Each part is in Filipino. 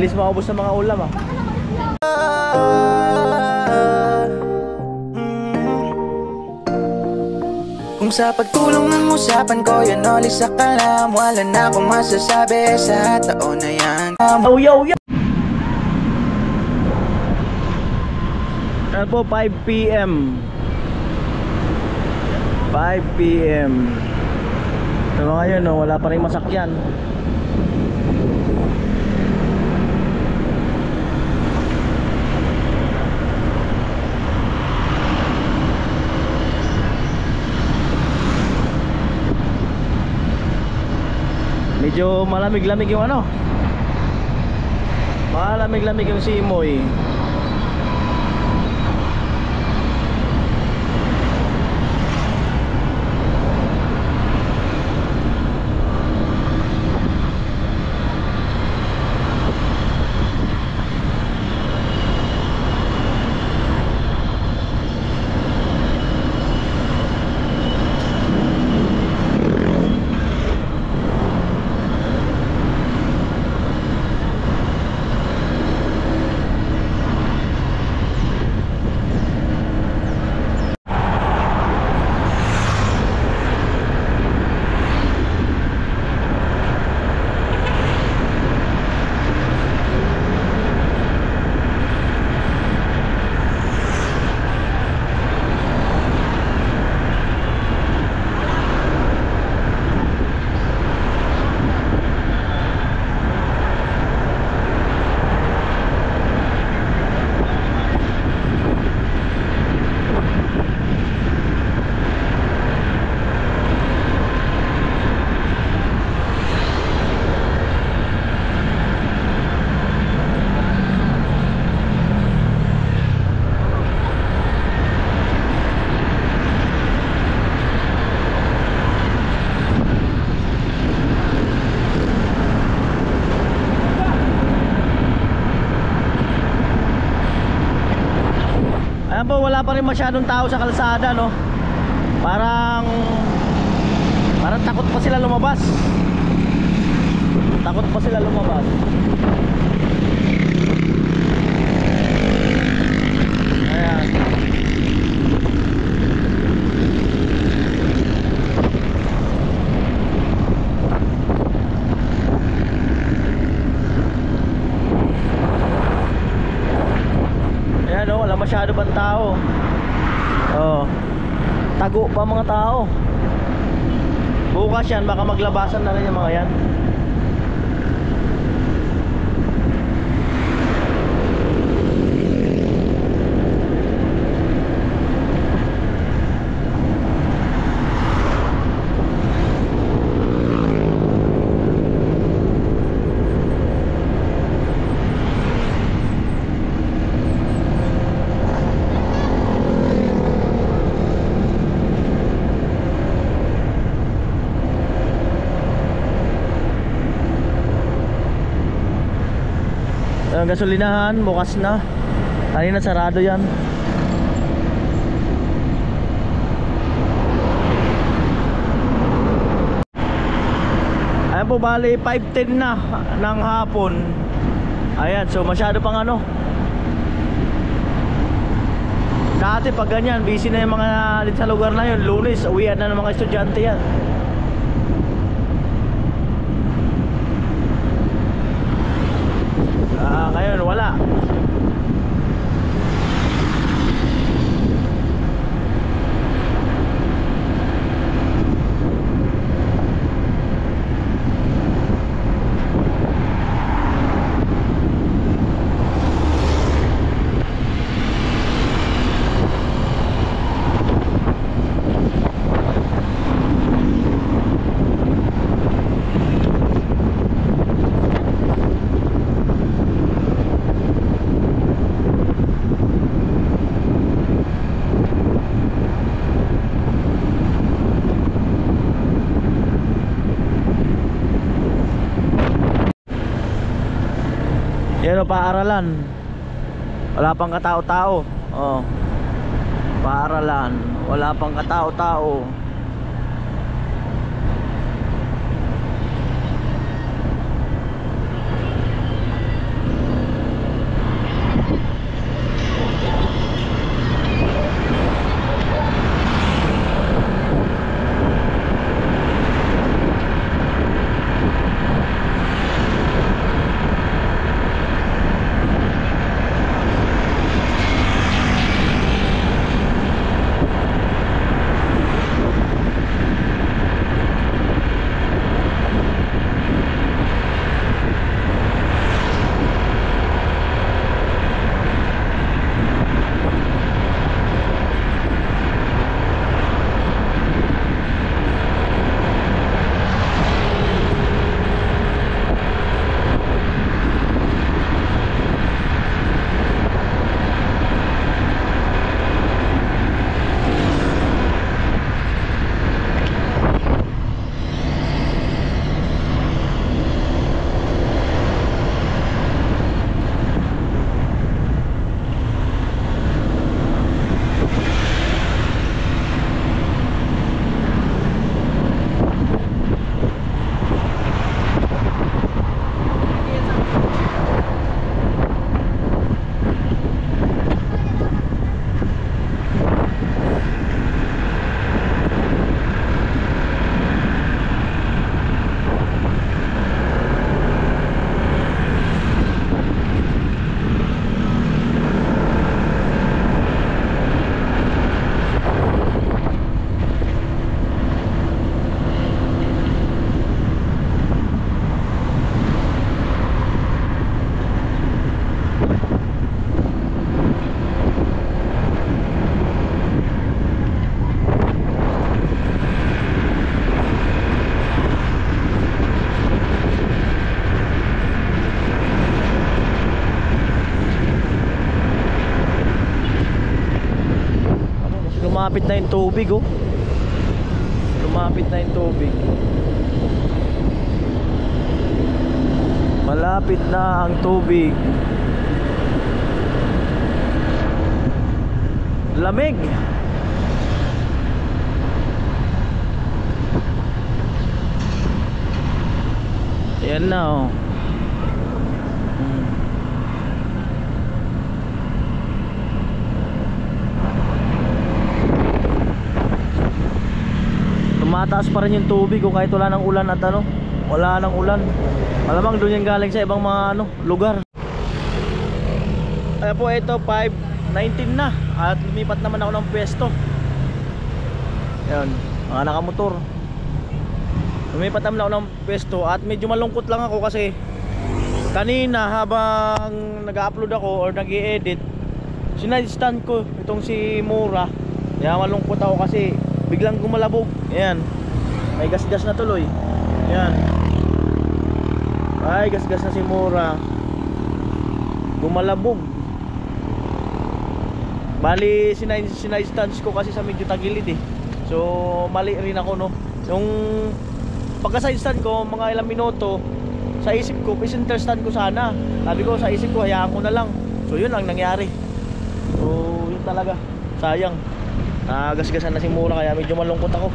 bilis maubos ng mga ulam ah. Kung sa pagtulong ng usapan ko yun ulit sa kalam, wala na akong masasabi sa taon na yan. Oh yo yo. Ano po, 5 PM 5 PM. So ngayon no, wala pa rin masakyan. Medyo malamig-lamig yung ano, malamig-lamig yung simoy. Ayan po, wala pa rin masyadong tao sa kalsada no. Parang takot pa sila lumabas. Takot pa sila lumabas. Ayan. Ayan o, wala masyado bang tao. Oh, tago pa mga tao. Bukas yan, baka maglabasan na rin yung mga yan. Ang gasolinahan bukas na. Kanina sarado yan. Ayan po, bali 5:10 na ng hapon. Ayan, so masyado pang ano. Dati pag ganyan, busy na yung mga dito sa lugar na yun. Lunes, uwian na ng mga estudyante yan. Ngayon wala. Yan o, paaralan. Wala pang katao-tao. Oh. Paaralan. Wala pang katao-tao. lumapit na yung tubig, oh. Lumapit na yung tubig. Malapit na ang tubig. Lamig. Ayan na, oh. Tumataas pa rin yung tubig, oh, kahit wala ng ulan at ano, wala ng ulan. Malamang doon yan galing sa ibang mga ano, lugar. Kaya po ito 5:19 na at lumipat naman ako ng pwesto. Ayan, mga nakamotor. Lumipat naman ako ng pwesto at medyo malungkot lang ako kasi kanina habang nag-upload ako or nag-i-edit, sinadstand ko itong si Mura. Kaya malungkot ako kasi biglang gumalabog. Ayan, may gas-gas na tuloy. Ayan, ay gas-gas na si Mura. Gumalabog. Bali sinadstand ko kasi sa medyo tagilid eh. So mali rin ako, no. Yung pagka-side stand ko mga ilang minuto, sa isip ko center stand ko sana. Sabi ko sa isip ko hayaan ko na lang. So yun ang nangyari. So yun talaga, sayang. Nagasgasan na si Mura kaya medyo malungkot ako.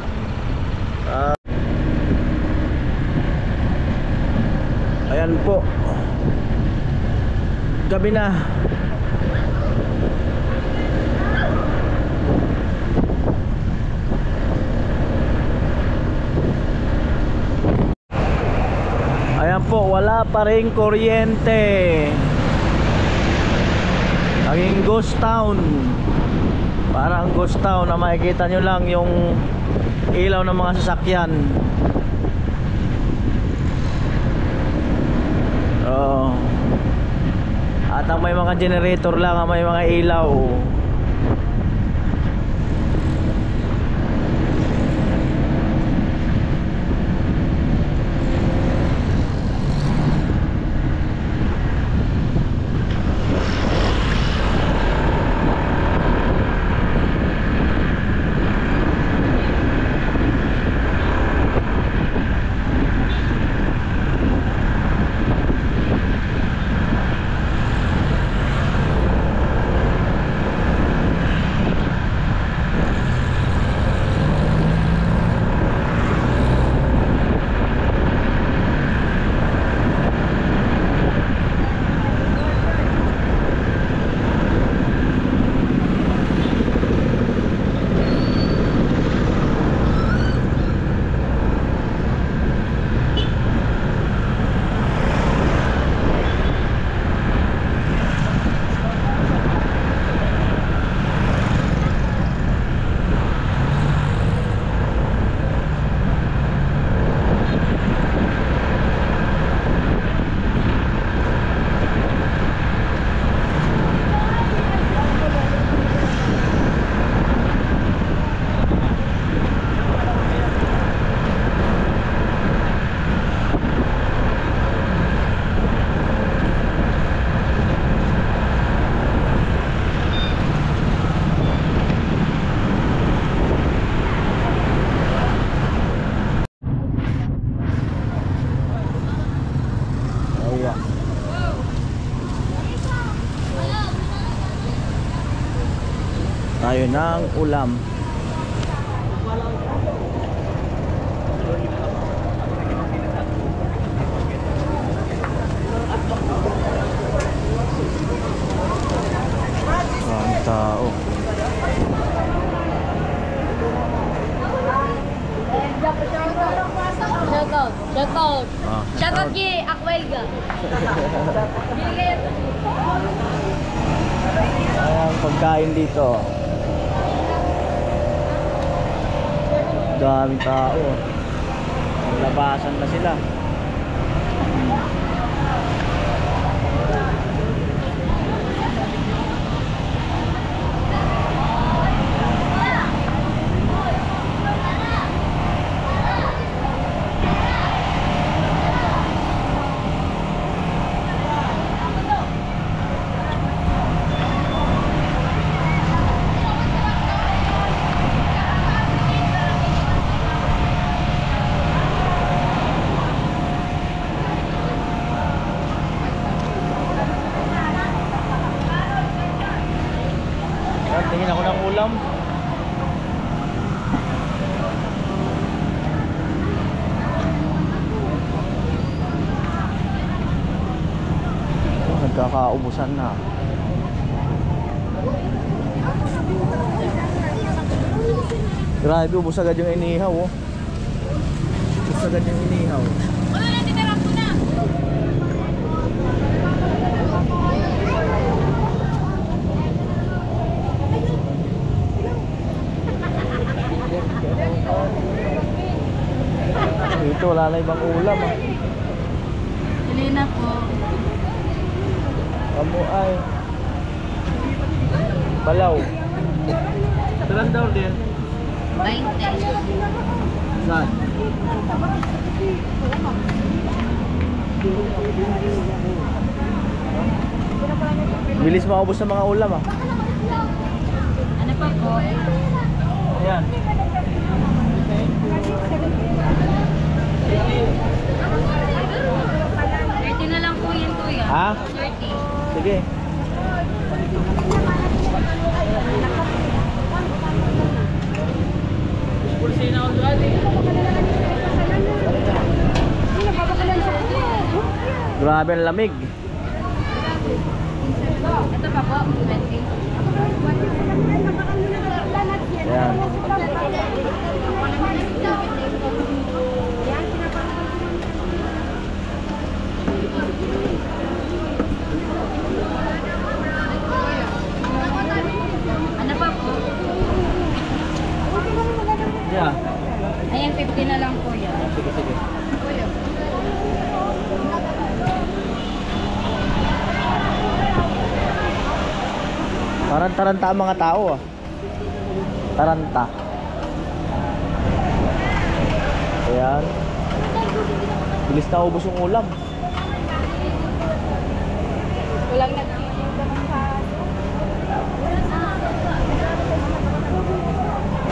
Ayan po, gabi na. Ayan po, wala pa rin kuryente. Naging ghost town. Parang ghost town na makikita nyo lang yung ilaw ng mga sasakyan. At ang may mga generator lang, ang may mga ilaw. Tayo ng ulam. Ang tao. Shoutout. Shoutout. Shoutout kay Aquelga. Ayan, pagkain dito. Daming tao. Labasan na sila. Nakaubusan na. Grabe, ubos agad yung inihaw oh. Ubos agad yung inihaw. Ano na, tinarap ko na. Ito, wala na ibang ulam ah. Pili na po. Kamu ay balaw. Ilan daw din? 20. Saan? Bilis maubos sa mga ulam ah. Ano pa po? Ayan. 30 na lang po yan, kuya. Ha? 30. Sige. Grabe ang lamig. Ito pa po, 20. Ayan. Ano pa po? Yeah. Ayan, 50 na lang po yan. Sige, sige. Parang taranta ang mga tao ah. Taranta. Ayan. Bilis na ubos yung ulam. Walang nagtitinda ng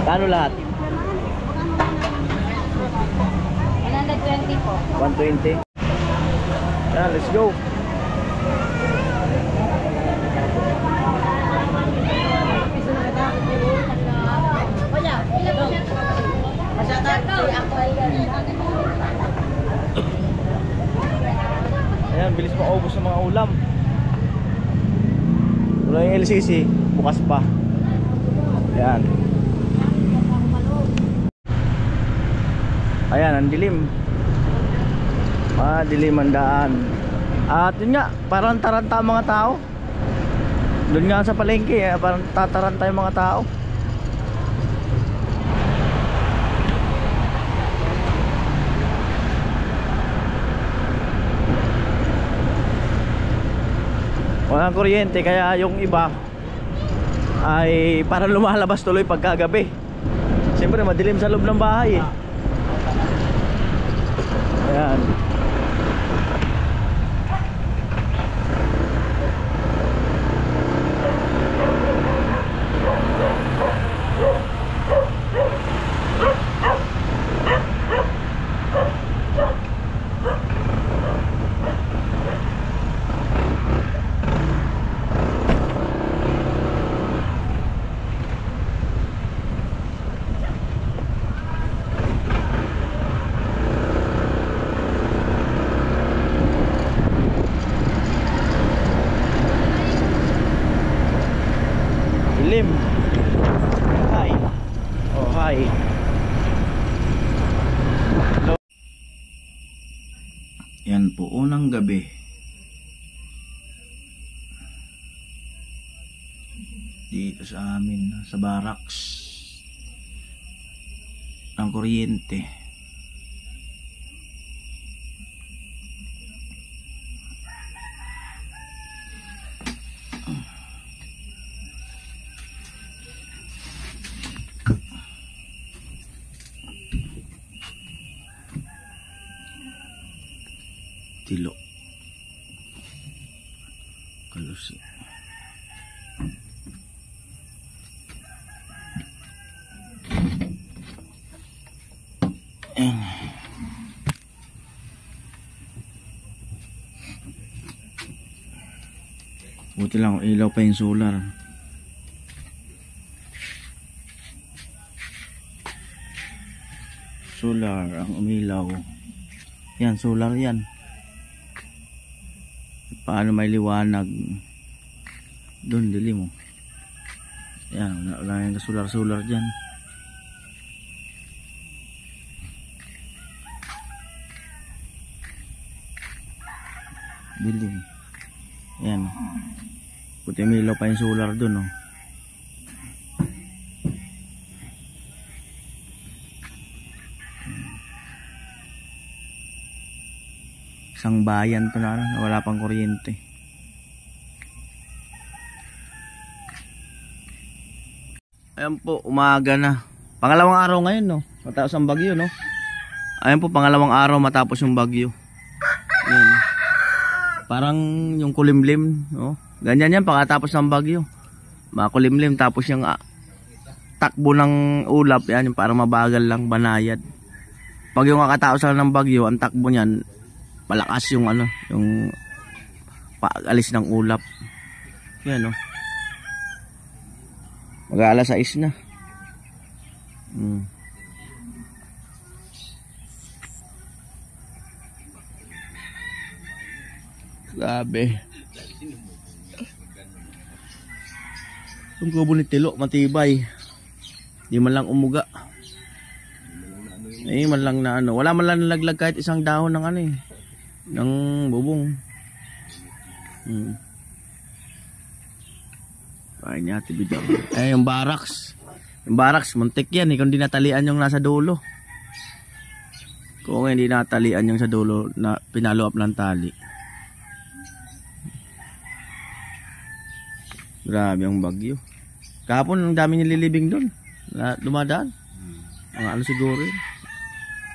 Kano lahat? 120 po. 120. Ayan, let's go. Kuya, ilan po siya? Ayan, bilis maubos ng mga ulam. Wala yung LCC, bukas pa. Ayan. Ayan, ang dilim. Dilim ang daan. At yun nga, parang taranta ang mga tao. Doon nga sa palengke, parang tataranta yung mga tao. Walang kuryente, kaya yung iba ay parang lumalabas tuloy pagkagabi. Siyempre madilim sa loob ng bahay eh. Ayan. Dilim. Hi. Oh, hi. Hello. Yan po, unang gabi. Dito sa amin, sa barracks. Ang kuryente. Tilo Kalusi. Buti lang ilaw pa yung solar. Solar ang umilaw. Yan, solar yan. Paano may liwanag? Doon, dilim mo. Yan, wala yung solar dyan. Dilim. Yan. Puti milaw pa yung solar doon, oh. Isang bayan to na wala pang kuryente. Ayan po, umaga na. Pangalawang araw ngayon, no? Matapos ang bagyo, no? Ayan po, pangalawang araw matapos yung bagyo. Ayan. Parang yung kulimlim, no? Ganyan yan, pagkatapos ng bagyo. Makulimlim, tapos yung takbo ng ulap, yan, yung parang mabagal lang, banayad. Pag yung kakataos lang ng bagyo, ang takbo niyan, malakas yung ano, yung pag-alis ng ulap. Yan, no? Mag-aalas 6 na. Grabe. Yung kubo ni Tilo, matibay. Di man lang umuga. Man lang na ano. Wala man lang nalaglag kahit isang dahon ng ano eh. Ng bubong. Ay niya, tibidyo. Yung barracks. Yung barracks, muntik yan. Kung di natalian yung nasa dulo. Kung hindi natalian yung sa dulo, na pinalo up ng tali. Grabe ang bagyo. Kahapon, ang dami nililibing doon. Dumadaan. Mga ano siguro yun.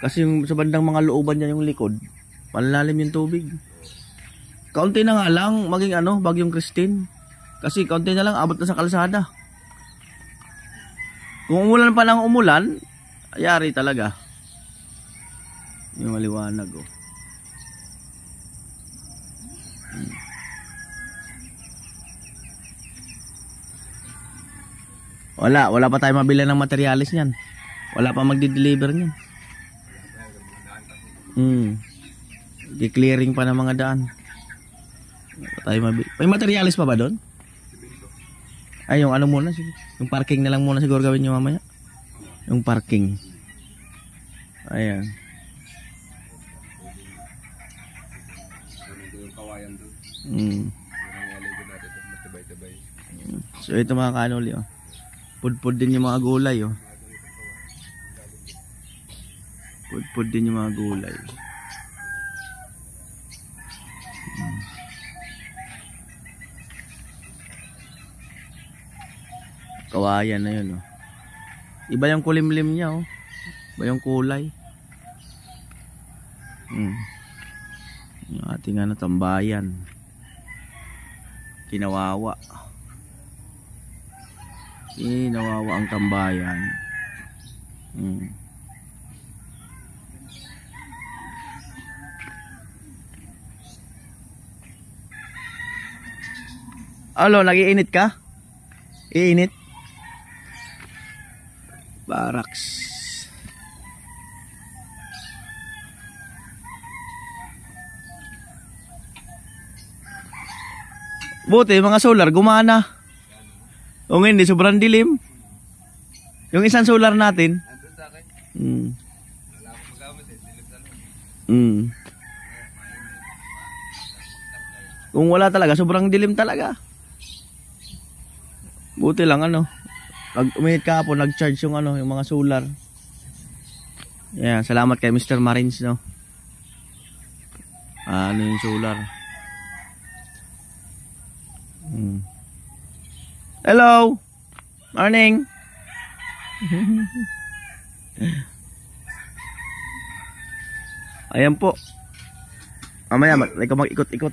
Kasi yung sa bandang mga looban niya yung likod, palalalim yung tubig. Kaunti na nga lang, maging ano, bagyong Christine. Kasi kaunti na lang, abot na sa kalsada. Kung umulan pa lang umulan, ayari talaga. Yung maliwanag, oh. Wala pa tayo mabili ng materialis niyan. Wala pa magdi-deliver niyan. Di-clearing pa ng mga daan. Wala tayo mabili. May materialis pa ba doon? Ay, yung ano muna, yung parking na lang muna siguro gawin nyo mamaya. Yung parking. Ayan. So ito mga kanuli, oh. Pudpud din yung mga gulay, oh. Pudpud din yung mga gulay. Kawayan na yun, oh. Iba yung kulimlim niya, oh. Iba yung kulay. Yung ating ano, tambayan. Kinawawa. Kinawawa ang tambayan. Alo, nag-iinit ka? Iinit? Barracks. Buti, mga solar, gumana. O hindi, sobrang dilim. Yung isang solar natin. Kung wala talaga, sobrang dilim talaga. Buti lang ano. Pag uminit ka po, nag-charge yung ano, yung mga solar. Yan, salamat kay Mr. Marines, no. Ano yung solar. Hello. Morning. Ayan po. Mamaya, ikaw mag-ikot-ikot.